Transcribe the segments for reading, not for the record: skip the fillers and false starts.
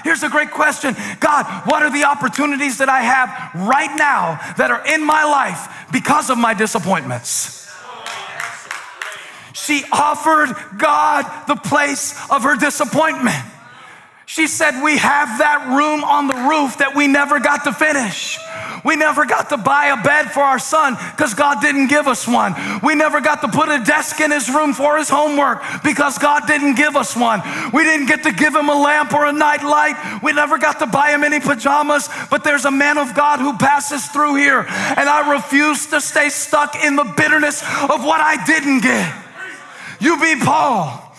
Here's a great question. God, what are the opportunities that I have right now that are in my life because of my disappointments? She offered God the place of her disappointment. She said, we have that room on the roof that we never got to finish. We never got to buy a bed for our son because God didn't give us one. We never got to put a desk in his room for his homework because God didn't give us one. We didn't get to give him a lamp or a night light. We never got to buy him any pajamas. But there's a man of God who passes through here, and I refuse to stay stuck in the bitterness of what I didn't get. You be Paul,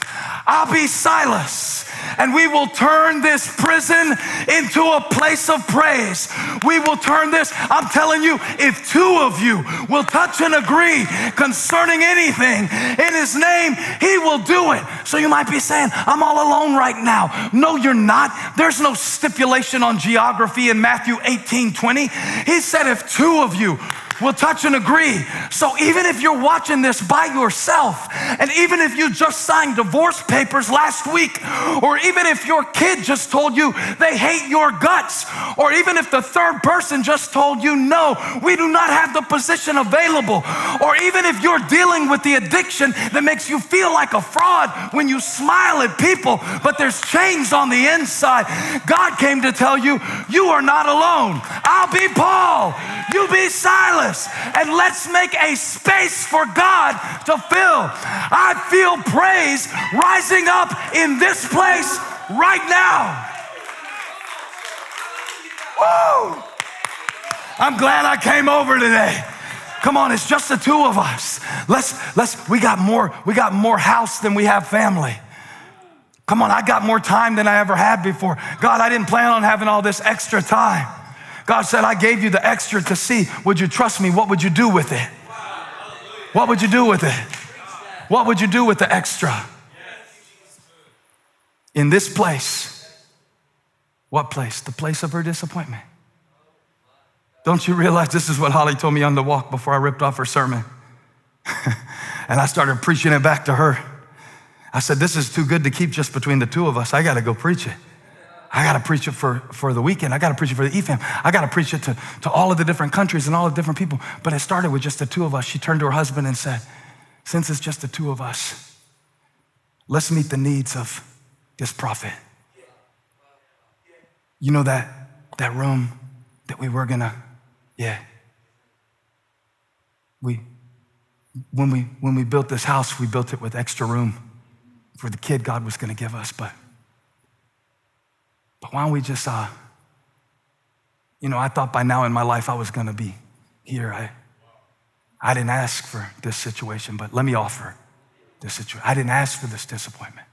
I'll be Silas. And we will turn this prison into a place of praise. We will turn this, I'm telling you, if two of you will touch and agree concerning anything in his name, he will do it. So you might be saying, I'm all alone right now. No, you're not. There's no stipulation on geography in Matthew 18:20. He said, if two of you will touch and agree. So even if you're watching this by yourself, and even if you just signed divorce papers last week, or even if your kid just told you they hate your guts, or even if the third person just told you, no, we do not have the position available, or even if you're dealing with the addiction that makes you feel like a fraud when you smile at people, but there's chains on the inside, God came to tell you, you are not alone. I'll be Paul, you be Silas. And let's make a space for God to fill. I feel praise rising up in this place right now. Woo! I'm glad I came over today. Come on, it's just the two of us. We got more house than we have family. Come on, I got more time than I ever had before. God, I didn't plan on having all this extra time. God said, I gave you the extra to see. Would you trust me? What would you do with it? What would you do with it? What would you do with the extra? In this place. What place? The place of her disappointment. Don't you realize this is what Holly told me on the walk before I ripped off her sermon? And I started preaching it back to her. I said, this is too good to keep just between the two of us. I got to go preach it. I got to preach it for the weekend. I got to preach it for the EFAM. I got to preach it to all of the different countries and all the different people. But it started with just the two of us. She turned to her husband and said, since it's just the two of us, let's meet the needs of this prophet. You know that room that we were gonna, when we built this house, we built it with extra room for the kid God was gonna give us, but why don't we just, I thought by now in my life I was gonna be here. I didn't ask for this situation, but let me offer this situation. I didn't ask for this disappointment.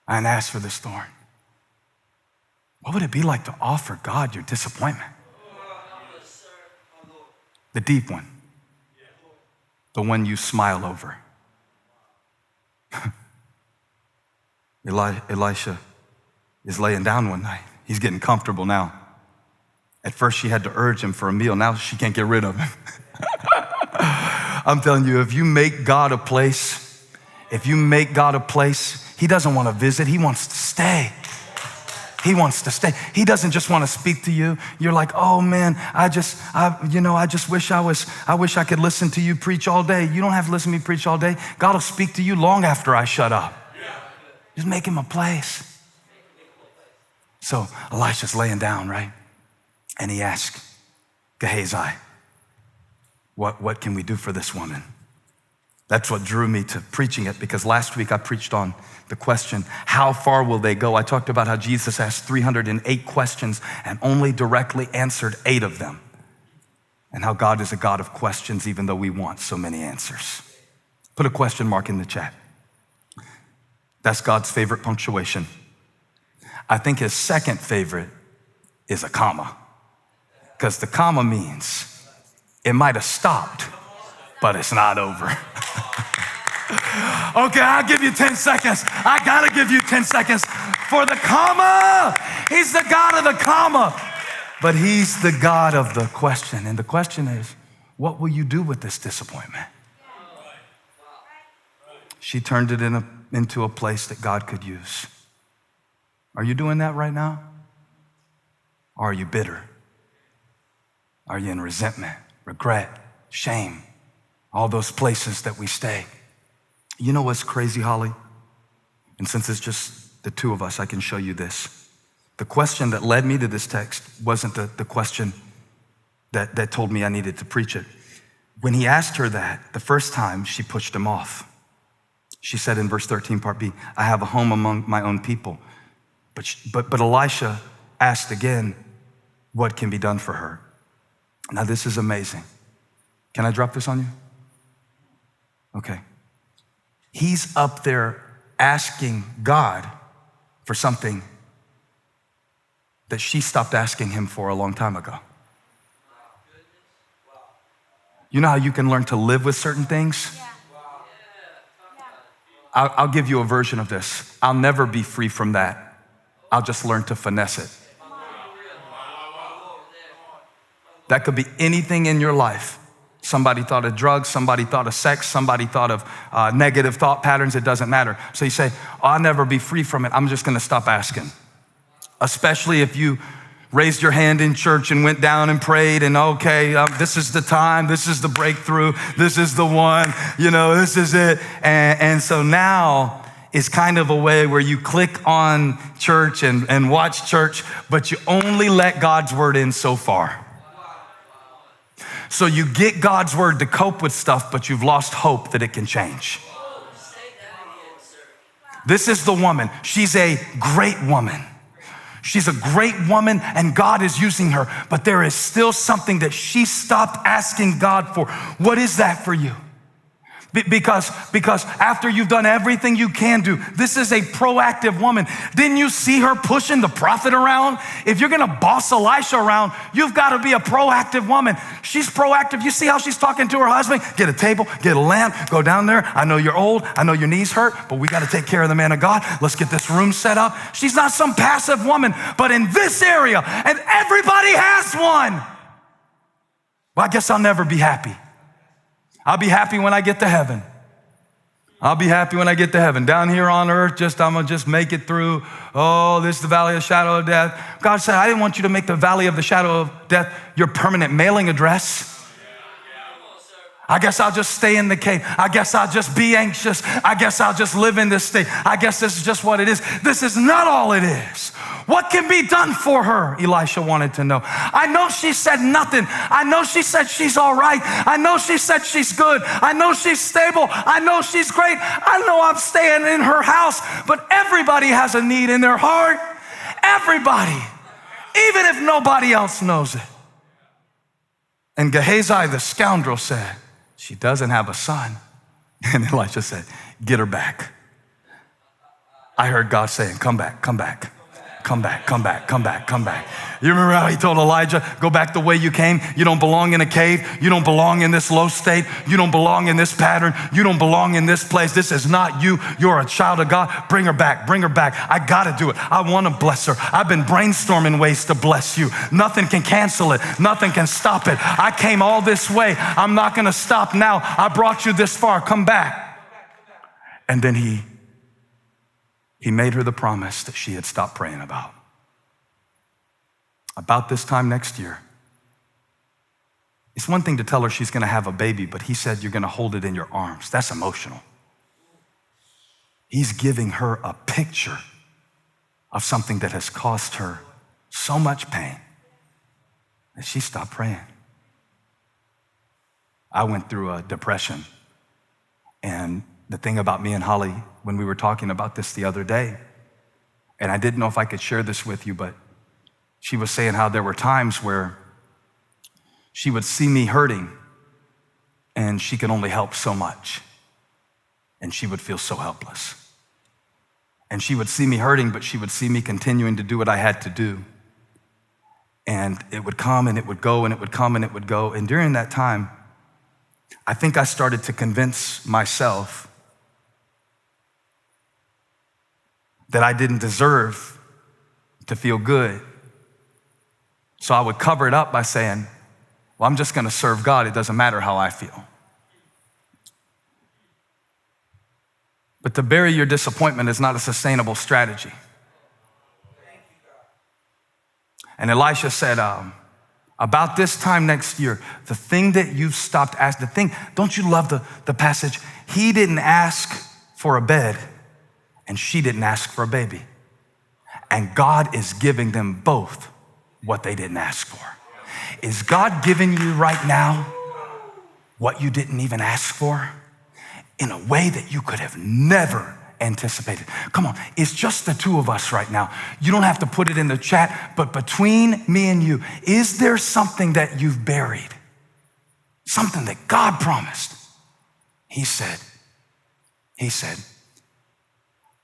I didn't ask for this thorn. What would it be like to offer God your disappointment? The deep one. The one you smile over. Elisha is laying down one night. He's getting comfortable now. At first she had to urge him for a meal. Now she can't get rid of him. I'm telling you, if you make God a place, he doesn't want to visit, he wants to stay. He wants to stay. He doesn't just want to speak to you. You're like, oh man, I wish I could listen to you preach all day. You don't have to listen to me preach all day. God will speak to you long after I shut up. Just make him a place. So Elisha's laying down, right? And he asked Gehazi, what can we do for this woman? That's what drew me to preaching it, because last week I preached on the question, how far will they go? I talked about how Jesus asked 308 questions and only directly answered 8 of them. And how God is a God of questions, even though we want so many answers. Put a question mark in the chat. That's God's favorite punctuation. I think his second favorite is a comma, because the comma means it might have stopped, but it's not over. Okay, I'll give you 10 seconds. I gotta give you 10 seconds for the comma. He's the God of the comma, but he's the God of the question. And the question is, what will you do with this disappointment? She turned it into a place that God could use. Are you doing that right now? Or are you bitter? Are you in resentment, regret, shame, all those places that we stay? You know what's crazy, Holly? And since it's just the two of us, I can show you this. The question that led me to this text wasn't the question that told me I needed to preach it. When he asked her that, the first time, she pushed him off. She said in verse 13, part B, I have a home among my own people. But Elisha asked again, what can be done for her? Now this is amazing. Can I drop this on you? Okay. He's up there asking God for something that she stopped asking him for a long time ago. You know how you can learn to live with certain things? I'll give you a version of this. I'll never be free from that. I'll just learn to finesse it. That could be anything in your life. Somebody thought of drugs, somebody thought of sex, somebody thought of negative thought patterns. It doesn't matter. So you say, I'll never be free from it. I'm just gonna stop asking. Especially if you raised your hand in church and went down and prayed and okay, this is the time, this is the breakthrough, this is the one, this is it. And so now is kind of a way where you click on church and watch church, but you only let God's word in so far. So you get God's word to cope with stuff, but you've lost hope that it can change. This is the woman. She's a great woman. She's a great woman and God is using her, but there is still something that she stopped asking God for. What is that for you? Because after you've done everything you can do, this is a proactive woman. Didn't you see her pushing the prophet around? If you're gonna boss Elisha around, you've gotta be a proactive woman. She's proactive. You see how she's talking to her husband? Get a table, get a lamp, go down there. I know you're old, I know your knees hurt, but we gotta take care of the man of God. Let's get this room set up. She's not some passive woman, but in this area, and everybody has one. Well, I guess I'll never be happy. I'll be happy when I get to heaven. I'll be happy when I get to heaven. Down here on earth, I'm gonna just make it through. Oh, this is the valley of the shadow of death. God said, I didn't want you to make the valley of the shadow of death your permanent mailing address. I guess I'll just stay in the cave. I guess I'll just be anxious. I guess I'll just live in this state. I guess this is just what it is. This is not all it is. What can be done for her? Elisha wanted to know. I know she said nothing. I know she said she's all right. I know she said she's good. I know she's stable. I know she's great. I know I'm staying in her house, but everybody has a need in their heart. Everybody, even if nobody else knows it. And Gehazi, the scoundrel, said, she doesn't have a son. And Elisha said, get her back. I heard God saying, come back, come back. Come back, come back, come back, come back. You remember how he told Elijah, go back the way you came? You don't belong in a cave. You don't belong in this low state. You don't belong in this pattern. You don't belong in this place. This is not you. You're a child of God. Bring her back, bring her back. I gotta do it. I wanna bless her. I've been brainstorming ways to bless you. Nothing can cancel it. Nothing can stop it. I came all this way. I'm not gonna stop now. I brought you this far. Come back. And then he made her the promise that she had stopped praying about. About this time next year. It's one thing to tell her she's gonna have a baby, but he said you're gonna hold it in your arms. That's emotional. He's giving her a picture of something that has caused her so much pain that she stopped praying. I went through a depression, and the thing about me and Holly, when we were talking about this the other day, and I didn't know if I could share this with you, but she was saying how there were times where she would see me hurting and she could only help so much. And she would feel so helpless. And she would see me hurting, but she would see me continuing to do what I had to do. And it would come and it would go and it would come and it would go. And during that time, I think I started to convince myself that I didn't deserve to feel good. So I would cover it up by saying, well, I'm just gonna serve God. It doesn't matter how I feel. But to bury your disappointment is not a sustainable strategy. And Elisha said, about this time next year, the thing that you've stopped asking, don't you love the passage? He didn't ask for a bed and she didn't ask for a baby. And God is giving them both what they didn't ask for. Is God giving you right now what you didn't even ask for in a way that you could have never anticipated? Come on, it's just the two of us right now. You don't have to put it in the chat, but between me and you, is there something that you've buried? Something that God promised? He said,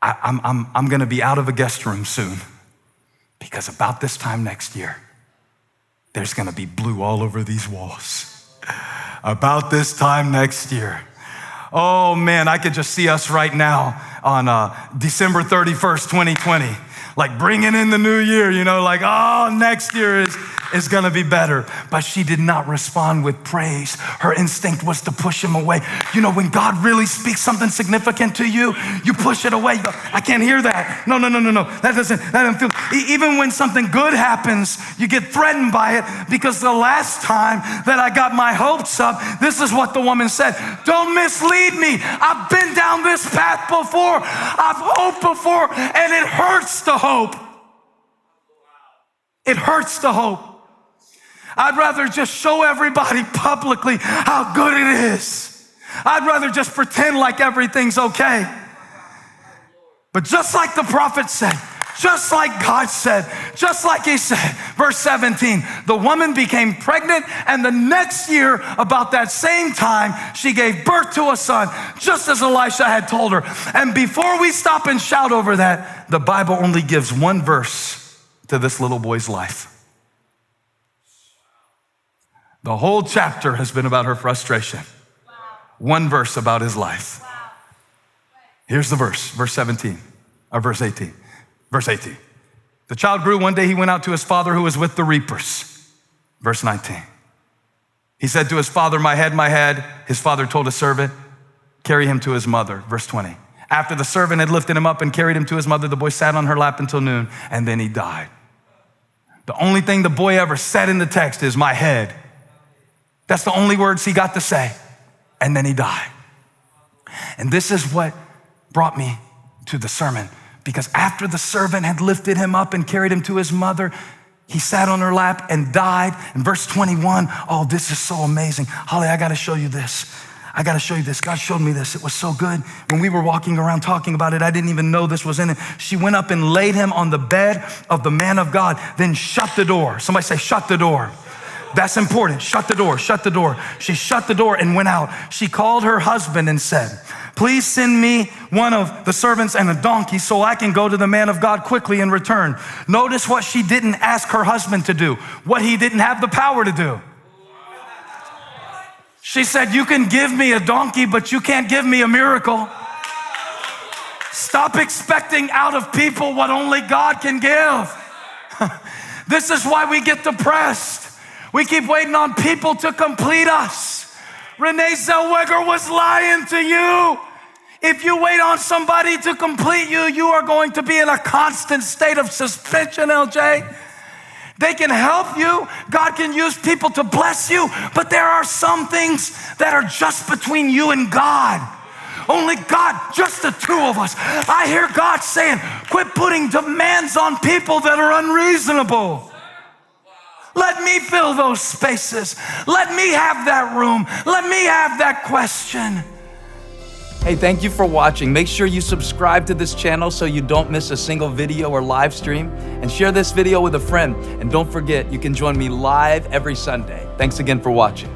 I'm gonna be out of a guest room soon because about this time next year, there's gonna be blue all over these walls. About this time next year. Oh man, I could just see us right now on December 31st, 2020, like bringing in the new year, like, oh, next year is gonna be better. But she did not respond with praise. Her instinct was to push him away. When God really speaks something significant to you, you push it away. You go, I can't hear that. No. That doesn't feel. Even when something good happens, you get threatened by it, because the last time that I got my hopes up, this is what the woman said: don't mislead me. I've been down this path before. I've hoped before, and it hurts to hope. It hurts to hope. I'd rather just show everybody publicly how good it is. I'd rather just pretend like everything's okay. But just like the prophet said, just like God said, just like he said, verse 17, the woman became pregnant, and the next year, about that same time, she gave birth to a son, just as Elisha had told her. And before we stop and shout over that, the Bible only gives one verse to this little boy's life. The whole chapter has been about her frustration. Wow. One verse about his life. Wow. Here's the verse 17, or verse 18. Verse 18. The child grew. One day he went out to his father who was with the reapers. Verse 19. He said to his father, my head. His father told his servant, carry him to his mother. Verse 20. After the servant had lifted him up and carried him to his mother, the boy sat on her lap until noon, and then he died. The only thing the boy ever said in the text is my head. That's the only words he got to say. And then he died. And this is what brought me to the sermon, because after the servant had lifted him up and carried him to his mother, he sat on her lap and died. In verse 21, oh, this is so amazing. Holly, I gotta show you this. God showed me this. It was so good. When we were walking around talking about it, I didn't even know this was in it. She went up and laid him on the bed of the man of God, then shut the door. Somebody say, shut the door. That's important. Shut the door. She shut the door and went out. She called her husband and said, please send me one of the servants and a donkey so I can go to the man of God quickly and return. Notice what she didn't ask her husband to do, what he didn't have the power to do. She said, you can give me a donkey, but you can't give me a miracle. Stop expecting out of people what only God can give. This is why we get depressed. We keep waiting on people to complete us. Renee Zellweger was lying to you. If you wait on somebody to complete you, you are going to be in a constant state of suspension, LJ. They can help you. God can use people to bless you, but there are some things that are just between you and God. Only God, just the two of us. I hear God saying, quit putting demands on people that are unreasonable. Let me fill those spaces. Let me have that room. Let me have that question. Hey, thank you for watching. Make sure you subscribe to this channel so you don't miss a single video or live stream, and share this video with a friend. And don't forget, you can join me live every Sunday. Thanks again for watching.